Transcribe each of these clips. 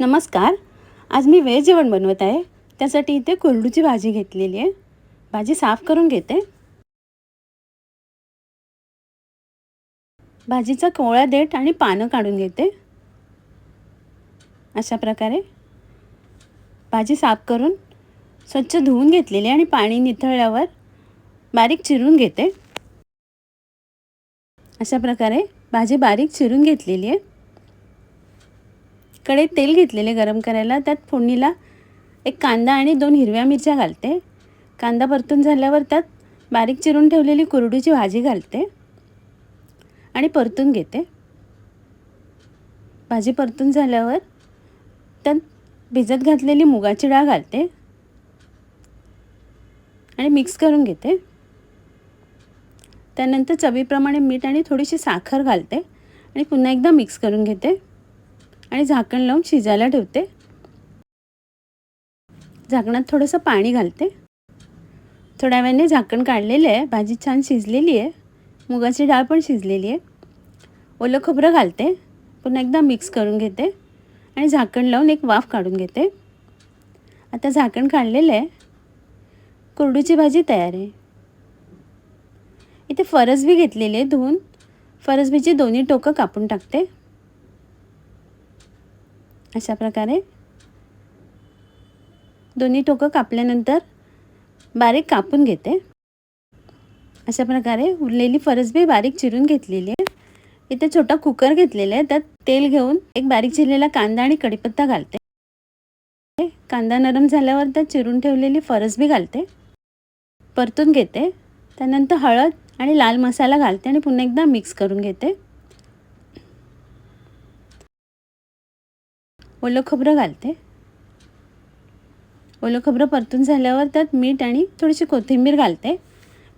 नमस्कार. आज मी व्हेज जेवण बनवत आहे. त्यासाठी इथे कुरडूची भाजी घेतलेली आहे. भाजी साफ करून घेते. भाजीचा कोवळा देठ आणि पानं काढून घेते. अशा प्रकारे भाजी साफ करून स्वच्छ धुवून घेतलेली आणि पाणी निथळल्यावर बारीक चिरून घेते. अशा प्रकारे भाजी बारीक चिरून घेतलेली आहे. कढईत तेल घेतलेले गरम करायला. त्यात फोडणीला एक कांदा आणि 2 हिरव्या मिरच्या घालते. कांदा परतून झाल्यावर त्यात बारीक चिरून ठेवलेली कुरडूची भाजी घालते आणि परतून घेते. भाजी परतून झाल्यावर त्यात भिजत घातलेली मुगाची डाळ घालते आणि मिक्स करून घेते. त्यानंतर चवीप्रमाणे मीठ आणि थोडीशी साखर घालते आणि पुन्हा एकदा मिक्स करून घेते आणि झाकण लावून शिजायला ठेवते. झाकणात थोडंसं पाणी घालते. थोड्या वेळाने झाकण काढलेलं आहे. भाजी छान शिजलेली आहे. मुगाची डाळ पण शिजलेली आहे. ओलं खोबरं घालते. पुन्हा एकदा मिक्स करून घेते आणि झाकण लावून एक वाफ काढून घेते. आता झाकण काढलेलं आहे. कुरडूची भाजी तयार आहे. इथे फरसबी घेतलेली आहे धुवून. फरसबीची दोन्ही टोकं कापून टाकते. अशा प्रकारे दोन्ही टोकं कापल्यानंतर बारीक कापून घेते. अशा प्रकारे उरलेली फरसबी बारीक चिरून घेतलेली आहे. इथे छोटा कुकर घेतलेला आहे. त्यात तेल घेऊन एक बारीक चिरलेला कांदा आणि कढीपत्ता घालते. कांदा नरम झाल्यावर त्यात चिरून ठेवलेली फरसबी घालते. परतून घेते. त्यानंतर हळद आणि लाल मसाला घालते आणि पुन्हा एकदा मिक्स करून घेते. ओलं खोबरं घालते. ओलं खोबरं परतून झाल्यावर त्यात मीठ आणि थोडीशी कोथिंबीर घालते.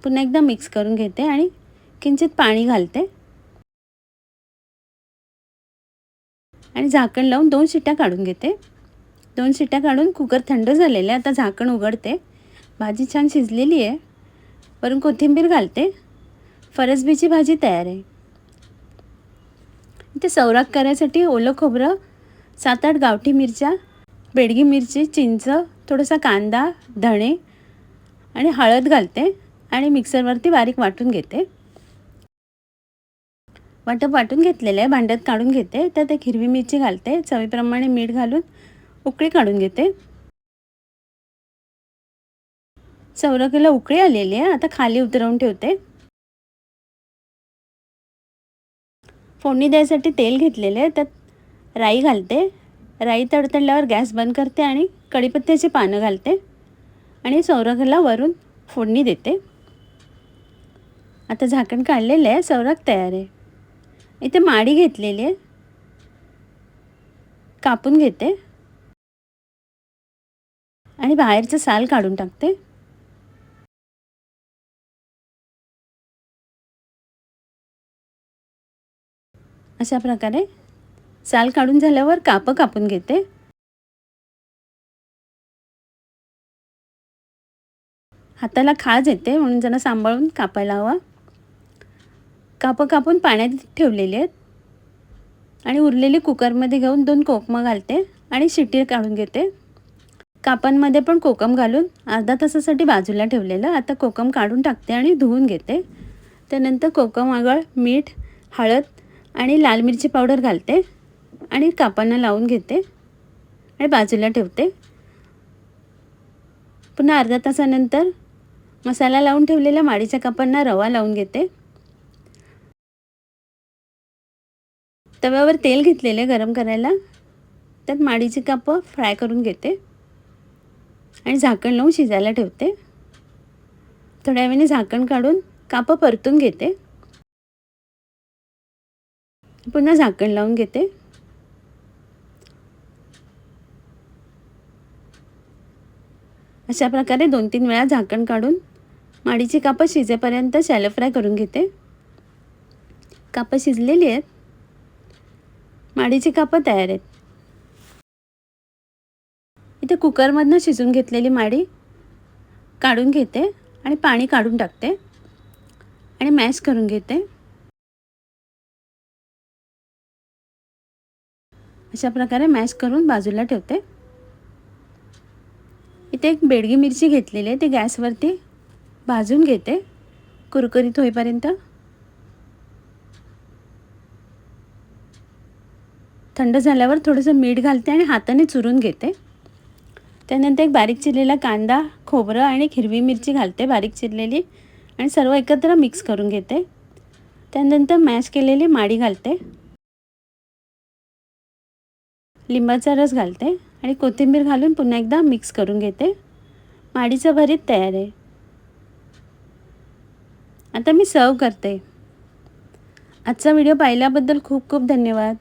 पुन्हा एकदा मिक्स करून घेते आणि किंचित पाणी घालते आणि झाकण लावून 2 शिट्ट्या काढून घेते. 2 शिट्ट्या काढून कुकर थंड झालेला आहे. आता झाकण उघडते. भाजी छान शिजलेली आहे. वरून कोथिंबीर घालते. फरसबीची भाजी तयार आहे. इथे सौराक करायसाठी ओलं खोबरं, 7-8 गावठी मिरच्या, बेडगी मिरची, चिंच, थोडासा कांदा, धणे आणि हळद घालते आणि मिक्सरवरती बारीक वाटून घेते. वाटून घेतलेलं आहे. भांड्यात काढून घेते. त्यात एक हिरवी मिरची घालते. चवीप्रमाणे मीठ घालून उकळी काढून घेते. सौराकीला उकळी आलेली आहे. आता खाली उतरवून ठेवते. फोडणी द्यायसाठी तेल घेतलेले आहे. त्यात राई घालते. राई तडतडल्यावर गॅस बंद करते आणि कढीपत्त्याची पानं घालते आणि सौराकीला वरून फोडणी देते. आता झाकण काढलेलं आहे. सौराक तयार आहे. इथे माडी घेतलेली आहे. कापून घेते आणि बाहेरचं साल काढून टाकते. अशा प्रकारे साल काढून झाल्यावर कापं कापून घेते. हाताला खाज येते म्हणून जरा सांभाळून कापायला हवा. कापं कापून पाण्यात ठेवलेली आहेत आणि उरलेली कुकरमध्ये घेऊन 2 कोकमं घालते आणि शिट्टी काढून घेते. कापांमध्ये पण कोकम घालून अर्धा तासासाठी बाजूला ठेवलेलं. आता कोकम काढून टाकते आणि धुवून घेते. त्यानंतर कोकम आगळ मीठ, हळद आणि लाल मिरची पावडर घालते आणि कापांना लावून घेते आणि बाजूला ठेवते. पुन्हा अर्धा तासानंतर मसाला लावून ठेवलेल्या माडीच्या कापांना रवा लावून घेते. तव्यावर तेल घेतलेले गरम करायला. त्यात माडीची कापं फ्राय करून घेते आणि झाकण लावून शिजायला ठेवते. थोड्या वेळाने झाकण काढून कापं परतून घेते. पुन्हा झाकण लावून घेते. अशा प्रकारे 2-3 वेळा झाकण काढून माडीची कापं शिजेपर्यंत शॅलो फ्राय करून घेते. कापं शिजलेली आहेत. माडीची कापं तयार आहेत. इथे कुकरमधनं शिजून घेतलेली माडी काढून घेते आणि पाणी काढून टाकते आणि मॅश करून घेते. अशा प्रकारे मॅश करून बाजूला ठेवते. इथे एक बेडगी मिरची घेतलेली आहे, ती गॅसवरती भाजून घेते कुरकुरीत होईपर्यंत. थंड झाल्यावर थोडंसं मीठ घालते आणि हाताने चुरून घेते. त्यानंतर एक बारीक चिरलेला कांदा, खोबरं आणि हिरवी मिरची घालते बारीक चिरलेली आणि सर्व एकत्र मिक्स करून घेते. त्यानंतर मॅश केलेली माडी घालते, लिंबाचा रस घालते आणि कोथिंबीर घालून पुन्हा एकदा मिक्स करून घेते. माडीचं भरीत तयार आहे. आता मी सर्व करते. आजचा व्हिडिओ पाहिल्याबद्दल खूप खूप धन्यवाद.